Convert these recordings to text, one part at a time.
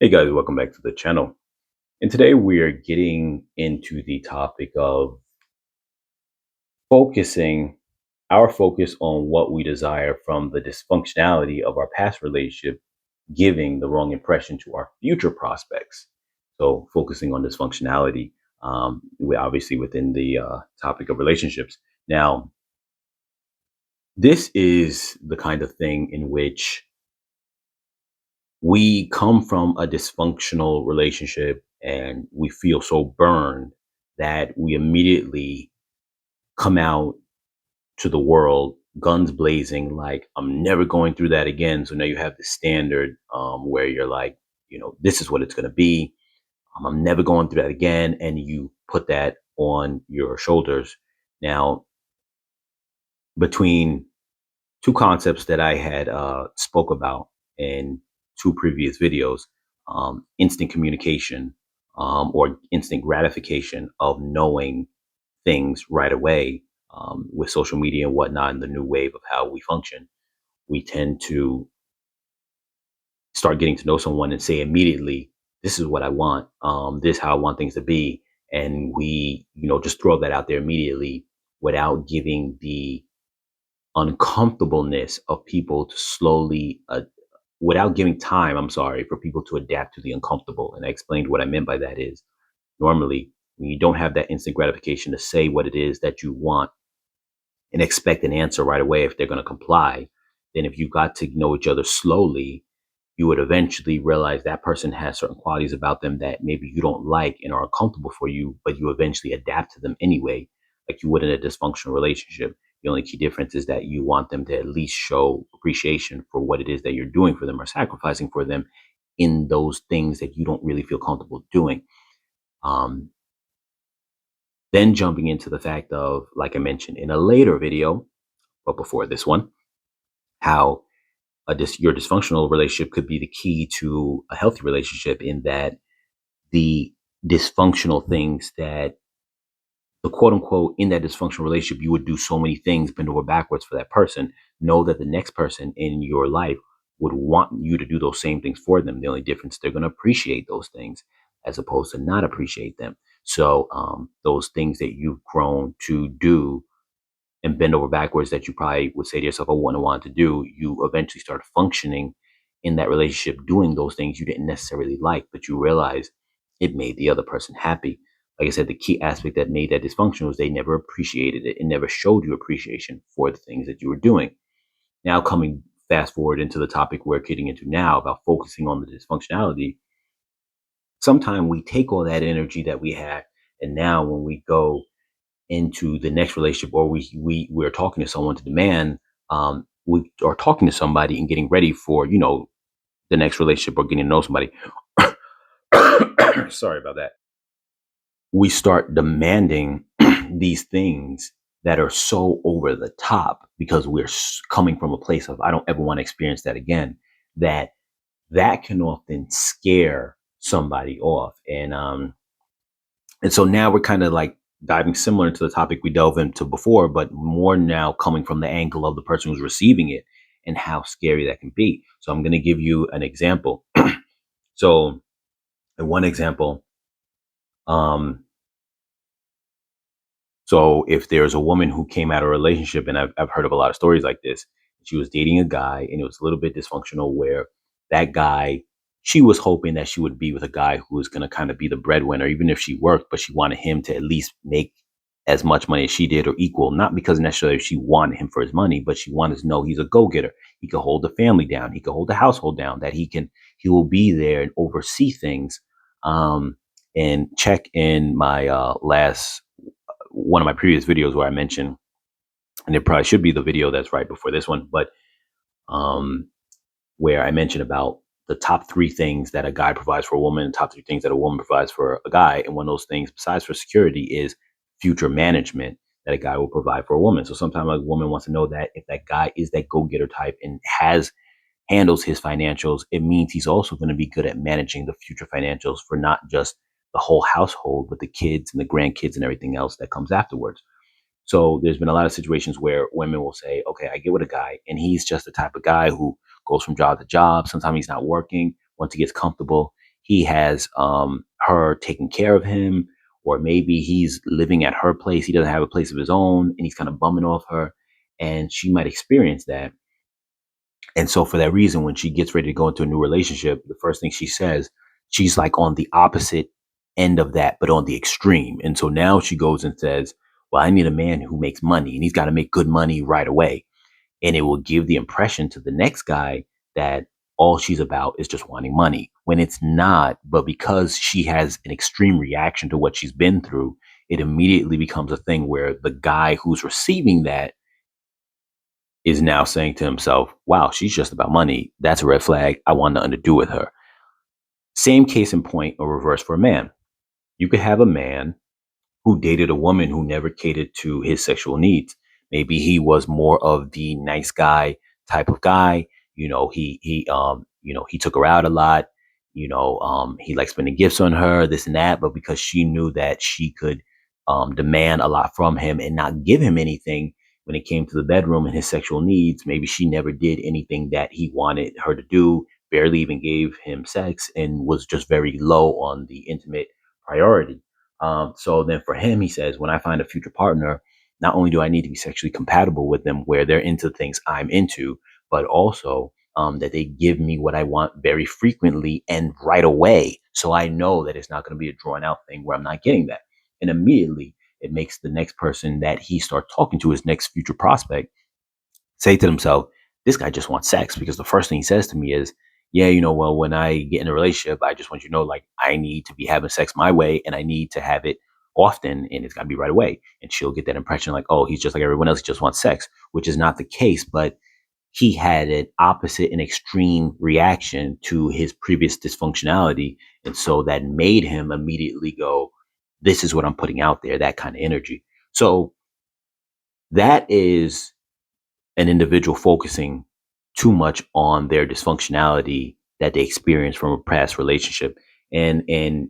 Hey guys, welcome back to the channel. And today we are getting into the topic of focusing our focus on what we desire from the dysfunctionality of our past relationship, giving the wrong impression to our future prospects. So, focusing on dysfunctionality, we obviously within the topic of relationships. Now, this is the kind of thing in which we come from a dysfunctional relationship and we feel so burned that we immediately come out to the world guns blazing like I'm never going through that again. So now you have the standard where you're like, this is what it's going to be. I'm never going through that again, and you put that on your shoulders. Now, between two concepts that I had spoke about in two previous videos, instant communication, or instant gratification of knowing things right away, with social media and whatnot and the new wave of how we function. We tend to start getting to know someone and say immediately, this is what I want, this is how I want things to be. And we, just throw that out there immediately without giving the uncomfortableness of people to slowly without giving time, I'm sorry, for people to adapt to the uncomfortable. And I explained what I meant by that is normally when you don't have that instant gratification to say what it is that you want and expect an answer right away if they're going to comply, then if you got to know each other slowly, you would eventually realize that person has certain qualities about them that maybe you don't like and are uncomfortable for you, but you eventually adapt to them anyway, like you would in a dysfunctional relationship. The only key difference is that you want them to at least show appreciation for what it is that you're doing for them or sacrificing for them in those things that you don't really feel comfortable doing. Um, then jumping into the fact of, like I mentioned in a later video, but before this one, how your dysfunctional relationship could be the key to a healthy relationship, in that the dysfunctional things that the quote unquote in that dysfunctional relationship, you would do so many things bend over backwards for that person. Know that the next person in your life would want you to do those same things for them. The only difference, they're going to appreciate those things as opposed to not appreciate them. So those things that you've grown to do and bend over backwards that you probably would say to yourself, I wouldn't want to do, you eventually start functioning in that relationship doing those things you didn't necessarily like, but you realize it made the other person happy. Like I said, the key aspect that made that dysfunction was they never appreciated it. It never showed you appreciation for the things that you were doing. Now, coming fast forward into the topic we're getting into now about focusing on the dysfunctionality, sometimes we take all that energy that we had, and now when we go into the next relationship, or we're talking to someone to demand, we are talking to somebody and getting ready for the next relationship or getting to know somebody. Sorry about that. We start demanding these things that are so over the top because we're coming from a place of I don't ever want to experience that again. That can often scare somebody off, and so now we're kind of like diving similar to the topic we delve into before, but more now coming from the angle of the person who's receiving it and how scary that can be. So I'm going to give you an example. So in one example, um, so if there's a woman who came out of a relationship, and I've heard of a lot of stories like this, she was dating a guy and it was a little bit dysfunctional where that guy, she was hoping that she would be with a guy who was going to kind of be the breadwinner, even if she worked, but she wanted him to at least make as much money as she did or equal, not because necessarily she wanted him for his money, but she wanted to know he's a go-getter. He could hold the family down. He could hold the household down, that he will be there and oversee things. And check in my last one of my previous videos where I mentioned, and it probably should be the video that's right before this one, but um, where I mentioned about the top three things that a guy provides for a woman, top three things that a woman provides for a guy. And one of those things, besides for security, is future management that a guy will provide for a woman. So sometimes a woman wants to know that if that guy is that go-getter type and handles his financials, it means he's also going to be good at managing the future financials for not just the whole household, but the kids and the grandkids and everything else that comes afterwards. So there's been a lot of situations where women will say, okay, I get with a guy and he's just the type of guy who goes from job to job. Sometimes he's not working. Once he gets comfortable, he has her taking care of him, or maybe he's living at her place. He doesn't have a place of his own, and he's kind of bumming off her, and she might experience that. And so for that reason, when she gets ready to go into a new relationship, the first thing she says, she's like on the opposite end of that, but on the extreme. And so now she goes and says, well, I need a man who makes money, and he's got to make good money right away. And it will give the impression to the next guy that all she's about is just wanting money, when it's not. But because she has an extreme reaction to what she's been through, it immediately becomes a thing where the guy who's receiving that is now saying to himself, wow, she's just about money. That's a red flag. I want nothing to do with her. Same case in point or reverse for a man. You could have a man who dated a woman who never catered to his sexual needs. Maybe he was more of the nice guy type of guy. He took her out a lot. He liked spending gifts on her, this and that. But because she knew that she could demand a lot from him and not give him anything when it came to the bedroom and his sexual needs, maybe she never did anything that he wanted her to do. Barely even gave him sex, and was just very low on the intimate priority. So then for him, he says, when I find a future partner, not only do I need to be sexually compatible with them where they're into things I'm into, but also that they give me what I want very frequently and right away. So I know that it's not going to be a drawn out thing where I'm not getting that. And immediately it makes the next person that he starts talking to, his next future prospect, say to themselves, this guy just wants sex, because the first thing he says to me is, yeah, well, when I get in a relationship, I just want you to know, like, I need to be having sex my way, and I need to have it often, and it's got to be right away. And she'll get that impression like, oh, he's just like everyone else. He just wants sex, which is not the case. But he had an opposite and extreme reaction to his previous dysfunctionality. And so that made him immediately go, this is what I'm putting out there, that kind of energy. So that is an individual focusing too much on their dysfunctionality that they experience from a past relationship, and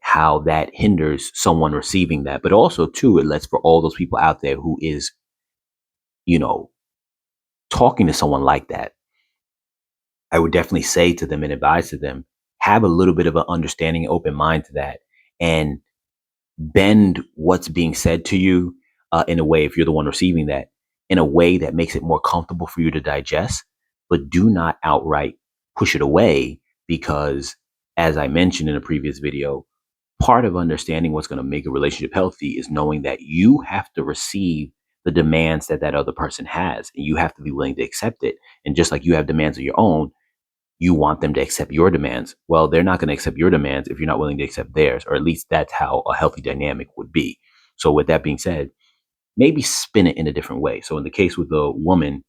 how that hinders someone receiving that. But also too, it lets for all those people out there who is, you know, talking to someone like that. I would definitely say to them and advise to them, have a little bit of an understanding, open mind to that, and bend what's being said to you in a way, if you're the one receiving that, in a way that makes it more comfortable for you to digest, but do not outright push it away. Because, as I mentioned in a previous video, part of understanding what's going to make a relationship healthy is knowing that you have to receive the demands that that other person has, and you have to be willing to accept it. And just like you have demands of your own, you want them to accept your demands. Well, they're not going to accept your demands if you're not willing to accept theirs, or at least that's how a healthy dynamic would be. So, with that being said, maybe spin it in a different way. So, in the case with the woman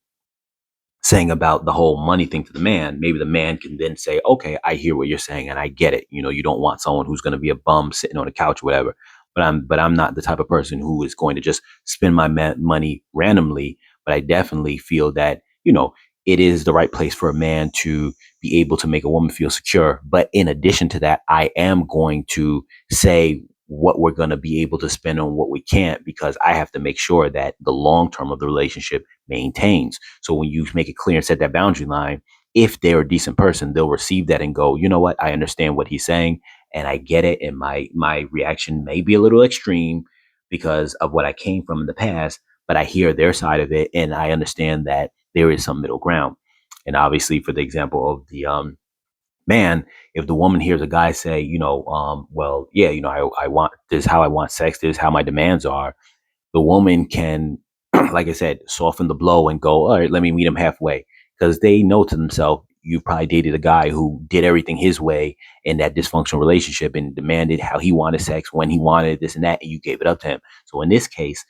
saying about the whole money thing to the man, maybe the man can then say, okay, I hear what you're saying and I get it. You don't want someone who's going to be a bum sitting on a couch or whatever. But I'm not the type of person who is going to just spend my money randomly. But I definitely feel that, it is the right place for a man to be able to make a woman feel secure. But in addition to that, I am going to say what we're going to be able to spend on what we can't, because I have to make sure that the long term of the relationship maintains. So when you make it clear and set that boundary line, if they're a decent person, they'll receive that and go, you know what, I understand what he's saying and I get it. And my reaction may be a little extreme because of what I came from in the past, but I hear their side of it and I understand that there is some middle ground. And obviously, for the example of the man, if the woman hears a guy say, well, yeah, I want this is how I want sex, this is how my demands are, the woman can, like I said, soften the blow and go, all right, let me meet him halfway. Because they know to themselves, you probably dated a guy who did everything his way in that dysfunctional relationship and demanded how he wanted sex, when he wanted this and that, and you gave it up to him. So in this case,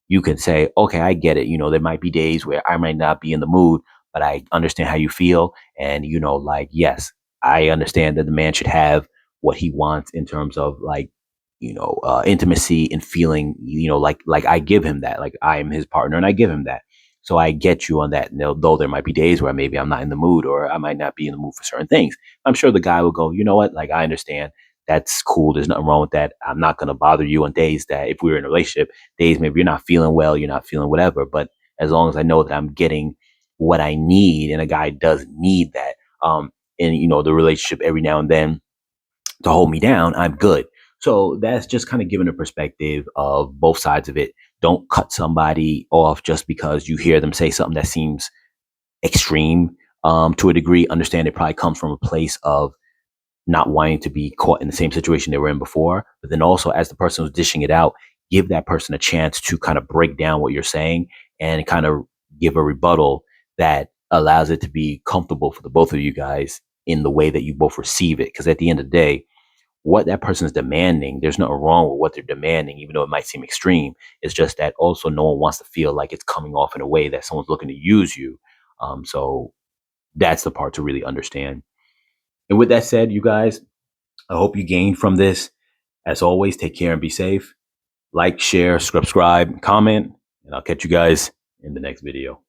you can say, okay, I get it. There might be days where I might not be in the mood, but I understand how you feel. And, like, yes, I understand that the man should have what he wants in terms of like, intimacy and feeling, like I give him that, like I am his partner and I give him that. So I get you on that. And though there might be days where maybe I'm not in the mood or I might not be in the mood for certain things, I'm sure the guy will go, you know what? Like, I understand. That's cool. There's nothing wrong with that. I'm not going to bother you on days that, if we were in a relationship, days maybe you're not feeling well, you're not feeling whatever. But as long as I know that I'm getting what I need, and a guy does need that, in the relationship every now and then, to hold me down, I'm good. So that's just kind of giving a perspective of both sides of it. Don't cut somebody off just because you hear them say something that seems extreme. To a degree, understand it probably comes from a place of not wanting to be caught in the same situation they were in before. But then also, as the person who's dishing it out, give that person a chance to kind of break down what you're saying and kind of give a rebuttal that allows it to be comfortable for the both of you guys in the way that you both receive it. Because at the end of the day, what that person is demanding, there's nothing wrong with what they're demanding, even though it might seem extreme. It's just that also no one wants to feel like it's coming off in a way that someone's looking to use you. So that's the part to really understand. And with that said, you guys, I hope you gained from this. As always, take care and be safe. Like, share, subscribe, comment, and I'll catch you guys in the next video.